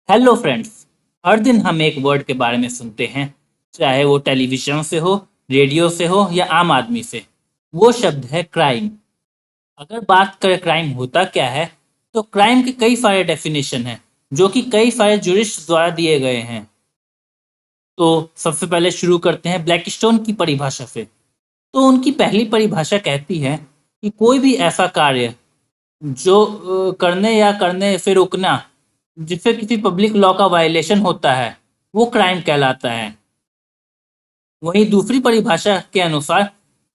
Hello friends. हर दिन हम एक वर्ड के बारे में सुनते हैं, चाहे वो टेलीविजन से हो, रेडियो से हो या आम आदमी से। वो शब्द है क्राइम। अगर बात करें क्राइम होता क्या है, तो क्राइम के कई सारे डेफिनेशन हैं जो कि कई सारे जुरिस्ट द्वारा दिए गए हैं। तो सबसे पहले शुरू करते हैं ब्लैकस्टोन की परिभाषा से। तो उनकी पहली परिभाषा कहती है कि कोई भी ऐसा कार्य जो करने या करने से रोकना जिससे किसी पब्लिक लॉ का वायलेशन होता है, वो क्राइम कहलाता है। वहीं दूसरी परिभाषा के अनुसार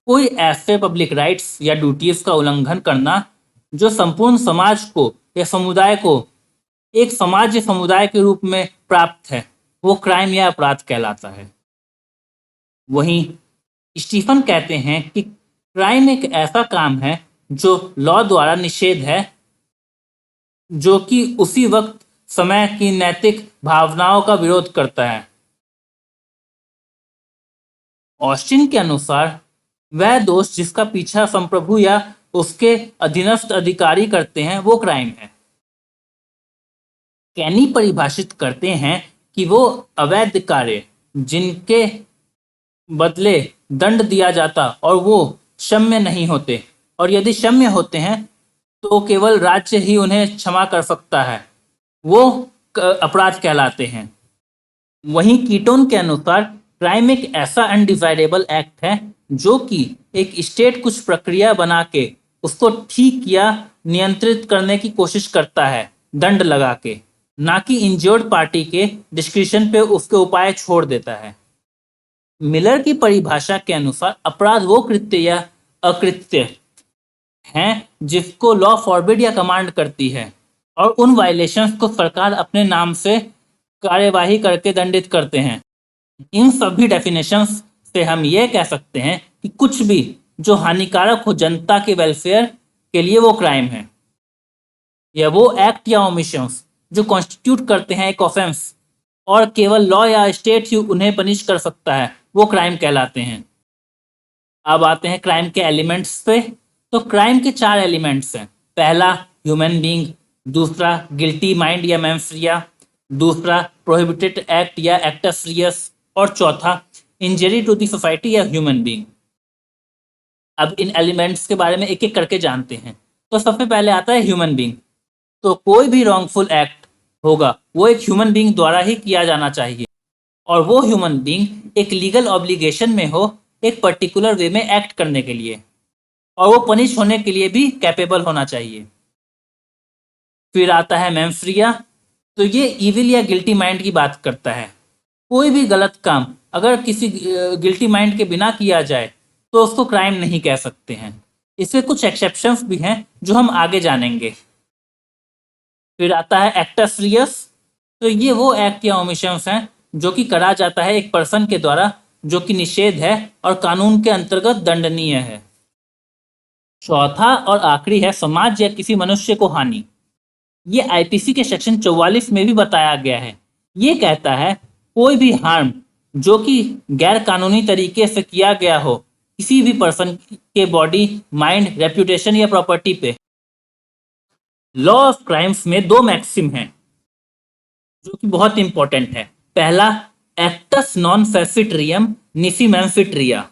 कोई ऐसे पब्लिक राइट्स या ड्यूटीज का उल्लंघन करना जो संपूर्ण समाज को या समुदाय को एक समाज या समुदाय के रूप में प्राप्त है, वो क्राइम या अपराध कहलाता है। वहीं स्टीफन कहते हैं कि क्राइम एक ऐसा काम है जो लॉ द्वारा निषेध है, जो कि उसी वक्त समय की नैतिक भावनाओं का विरोध करता है। ऑस्टिन के अनुसार वह दोष जिसका पीछा संप्रभु या उसके अधीनस्थ अधिकारी करते हैं, वो क्राइम है। कैनी परिभाषित करते हैं कि वो अवैध कार्य जिनके बदले दंड दिया जाता और वो क्षम्य नहीं होते, और यदि क्षम्य होते हैं तो केवल राज्य ही उन्हें क्षमा कर सकता है, वो अपराध कहलाते हैं। वहीं कीटोन के अनुसार क्राइम एक ऐसा अनडिजायरेबल एक्ट है जो कि एक स्टेट कुछ प्रक्रिया बना के उसको ठीक या नियंत्रित करने की कोशिश करता है, दंड लगा के, ना कि इंजर्ड पार्टी के डिस्क्रिप्शन पे उसके उपाय छोड़ देता है। मिलर की परिभाषा के अनुसार अपराध वो कृत्य या अकृत्य हैं जिसको लॉ फॉरबिड या कमांड करती है, और उन वायलेशंस को सरकार अपने नाम से कार्यवाही करके दंडित करते हैं। इन सभी डेफिनेशंस से हम ये कह सकते हैं कि कुछ भी जो हानिकारक हो जनता के वेलफेयर के लिए, वो क्राइम है। या वो एक्ट या ओमिशंस जो कॉन्स्टिट्यूट करते हैं एक ऑफेंस और केवल लॉ या स्टेट ही उन्हें पनिश कर सकता है, वो क्राइम कहलाते हैं। अब आते हैं क्राइम के एलिमेंट्स पे। तो क्राइम के चार एलिमेंट्स हैं। पहला ह्यूमन बीइंग, दूसरा गिल्टी माइंड या मेंफरिया, दूसरा प्रोहिबिटेड एक्ट या एक्टस रियस, और चौथा इंजरी टू द सोसाइटी या ह्यूमन बीइंग। अब इन एलिमेंट्स के बारे में एक एक करके जानते हैं। तो सबसे पहले आता है ह्यूमन बीइंग। तो कोई भी रॉन्गफुल एक्ट होगा वो एक ह्यूमन बीइंग द्वारा ही किया जाना चाहिए, और वो ह्यूमन बीइंग एक लीगल ऑब्लिगेशन में हो एक पर्टिकुलर वे में एक्ट करने के लिए, और वो पनिश होने के लिए भी कैपेबल होना चाहिए। फिर आता है मेंफरिया। तो ये इविल या गिल्टी माइंड की बात करता है। कोई भी गलत काम अगर किसी गिल्टी माइंड के बिना किया जाए तो उसको क्राइम नहीं कह सकते हैं। इसके कुछ एक्सेप्शंस भी हैं जो हम आगे जानेंगे। फिर आता है एक्टस रियस। तो ये वो एक्ट या ओमिशंस हैं जो कि करा जाता है एक पर्सन के द्वारा, जो कि निषेध है और कानून के अंतर्गत दंडनीय है। चौथा और आखिरी है समाज या किसी मनुष्य को हानि। ये आईपीसी के सेक्शन 44 में भी बताया गया है। ये कहता है कोई भी हार्म जो कि गैर कानूनी तरीके से किया गया हो किसी भी पर्सन के बॉडी, माइंड, रेपुटेशन या प्रॉपर्टी पे। लॉ ऑफ क्राइम्स में दो मैक्सिम हैं जो कि बहुत इंपॉर्टेंट है। पहला, एक्टस नॉन फेसिट्रियम निसी मैंफिट्रिया,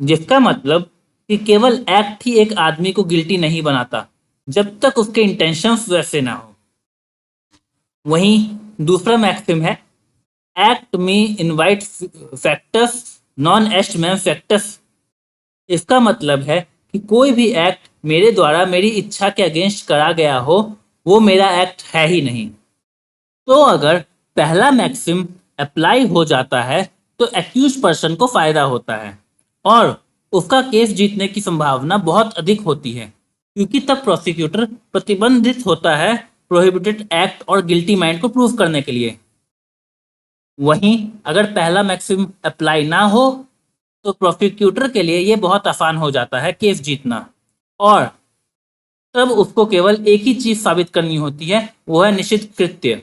जिसका मतलब कि केवल एक्ट ही एक आदमी को गिल्टी नहीं बनाता जब तक उसके इंटेंशंस वैसे ना हो। वहीं दूसरा मैक्सिम है एक्ट में इनवाइट फैक्टस नॉन एस्ट मैन फैक्टस। इसका मतलब है कि कोई भी एक्ट मेरे द्वारा मेरी इच्छा के अगेंस्ट करा गया हो, वो मेरा एक्ट है ही नहीं। तो अगर पहला मैक्सिम अप्लाई हो जाता है तो एक्यूज पर्सन को फायदा होता है और उसका केस जीतने की संभावना बहुत अधिक होती है, क्योंकि तब प्रोसिक्यूटर प्रतिबंधित होता है प्रोहिबिटेड एक्ट और गिल्टी माइंड को प्रूव करने के लिए। वहीं अगर पहला मैक्सिम अप्लाई ना हो तो प्रोसिक्यूटर के लिए यह बहुत आसान हो जाता है केस जीतना, और तब उसको केवल एक ही चीज साबित करनी होती है, वो है निषिद्ध कृत्य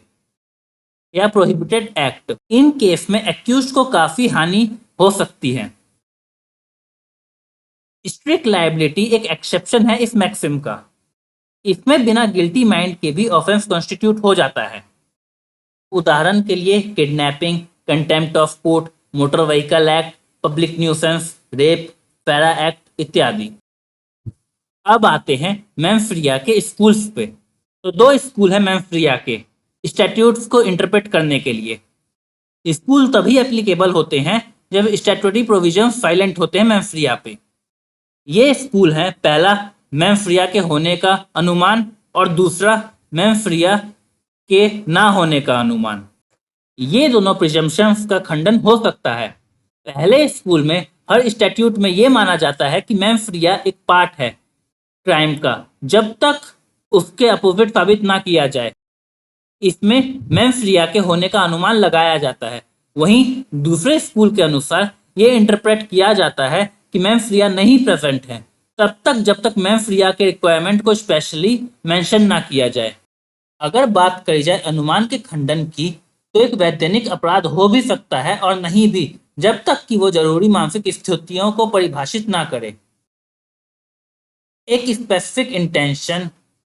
या प्रोहिबिटेड एक्ट। इन केस में एक्यूज को काफी हानि हो सकती है। स्ट्रिक्ट लायबिलिटी एक एक्सेप्शन है इस मैक्सिम का। इसमें बिना गिल्टी माइंड के भी ऑफेंस कॉन्स्टिट्यूट हो जाता है। उदाहरण के लिए kidnapping, contempt of court, motor vehicle act, public nuisance, rape, para act इत्यादि। अब आते हैं मैमफ्रिया के स्कूल्स पे। तो दो स्कूल है मैमफ्रिया के स्टैट्यूट्स को इंटरप्रेट करने के लिए। स्कूल तभी एप्लीकेबल होते हैं जब स्टैट्यूटरी प्रोविजन साइलेंट होते हैं मैमफ्रिया पे। ये स्कूल है, पहला मैमफ्रिया के होने का अनुमान और दूसरा मैमफ्रिया के ना होने का अनुमान। ये दोनों प्रिजम्पशंस का खंडन हो सकता है। पहले स्कूल में हर स्टैट्यूट में ये माना जाता है कि मैमफ्रिया एक पार्ट है क्राइम का, जब तक उसके अपोजिट साबित ना किया जाए। इसमें मैमफ्रिया के होने का अनुमान लगाया जाता है। वहीं दूसरे स्कूल के अनुसार ये इंटरप्रेट किया जाता है कि मैमफ्रिया नहीं प्रेजेंट है तब तक जब तक मैमफ्रिया के रिक्वायरमेंट को स्पेशली मेंशन ना किया जाए। अगर बात करी जाए अनुमान के खंडन की, तो एक वैधानिक अपराध हो भी सकता है और नहीं भी, जब तक कि वो जरूरी मानसिक स्थितियों को परिभाषित ना करे। एक स्पेसिफिक इंटेंशन,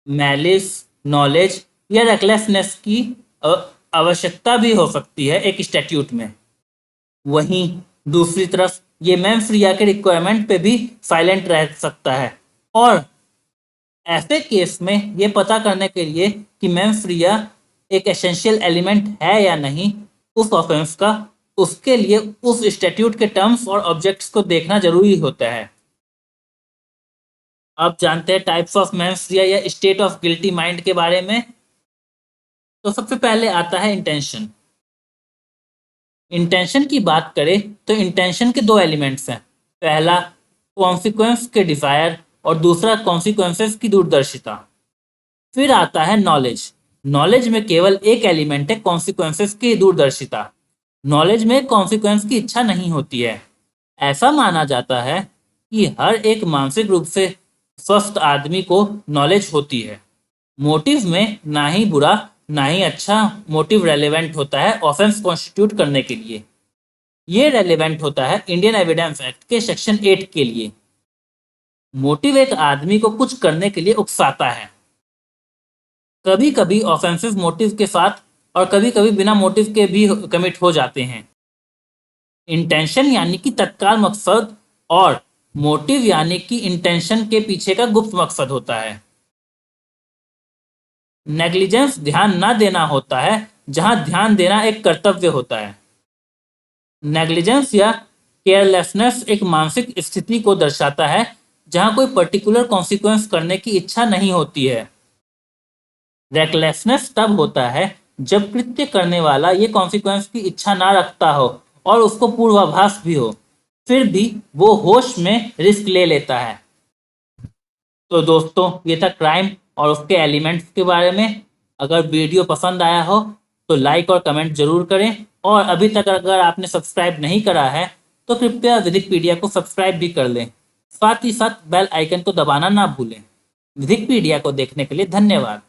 मैलिस, नॉलेज या रेकलेसनेस की आवश्यकता भी हो सकती है एक स्टैट्यूट में। वहीं दूसरी तरफ ये मैमफ्रिया के रिक्वायरमेंट पे भी साइलेंट रह सकता है, और ऐसे केस में ये पता करने के लिए कि मैमफ्रिया एक एसेंशियल एलिमेंट है या नहीं उस ऑफेंस का, उसके लिए उस स्टैट्यूट के टर्म्स और ऑब्जेक्ट्स को देखना जरूरी होता है। अब जानते हैं टाइप्स ऑफ मैमफ्रिया या स्टेट ऑफ गिल्टी माइंड के बारे में। तो सबसे पहले आता है इंटेंशन। इंटेंशन की बात करें तो इंटेंशन के दो एलिमेंट्स हैं, पहला कॉन्सिक्वेंस के डिजायर और दूसरा कॉन्सिक्वेंसेस की दूरदर्शिता। फिर आता है नॉलेज। नॉलेज में केवल एक एलिमेंट है, कॉन्सिक्वेंसेस की दूरदर्शिता। नॉलेज में कॉन्सिक्वेंस की इच्छा नहीं होती है। ऐसा माना जाता है कि हर एक मानसिक रूप से स्वस्थ आदमी को नॉलेज होती है। मोटिव में ना ही बुरा ना ही अच्छा मोटिव रेलेवेंट होता है ऑफेंस कॉन्स्टिट्यूट करने के लिए। ये रेलेवेंट होता है इंडियन एविडेंस एक्ट के सेक्शन 8 के लिए। मोटिव एक आदमी को कुछ करने के लिए उकसाता है। कभी कभी ऑफेंसिव मोटिव के साथ और कभी कभी बिना मोटिव के भी कमिट हो जाते हैं। इंटेंशन यानी कि तत्काल मकसद और मोटिव यानी कि इंटेंशन के पीछे का गुप्त मकसद होता है। नेग्लिजेंस ध्यान ना देना होता है, जहां ध्यान देना एक कर्तव्य होता है। नेग्लिजेंस या केयरलेसनेस एक मानसिक स्थिति को दर्शाता है जहां कोई पर्टिकुलर कॉन्सिक्वेंस करने की इच्छा नहीं होती है। रेकलेसनेस तब होता है जब कृत्य करने वाला ये कॉन्सिक्वेंस की इच्छा ना रखता हो और उसको पूर्वाभास भी हो, फिर भी वो होश में रिस्क ले लेता है। तो दोस्तों, ये था क्राइम और उसके एलिमेंट्स के बारे में। अगर वीडियो पसंद आया हो तो लाइक और कमेंट जरूर करें, और अभी तक अगर आपने सब्सक्राइब नहीं करा है तो कृपया विधिकपीडिया को सब्सक्राइब भी कर लें। साथ ही साथ बेल आइकन को दबाना ना भूलें। विधिकपीडिया को देखने के लिए धन्यवाद।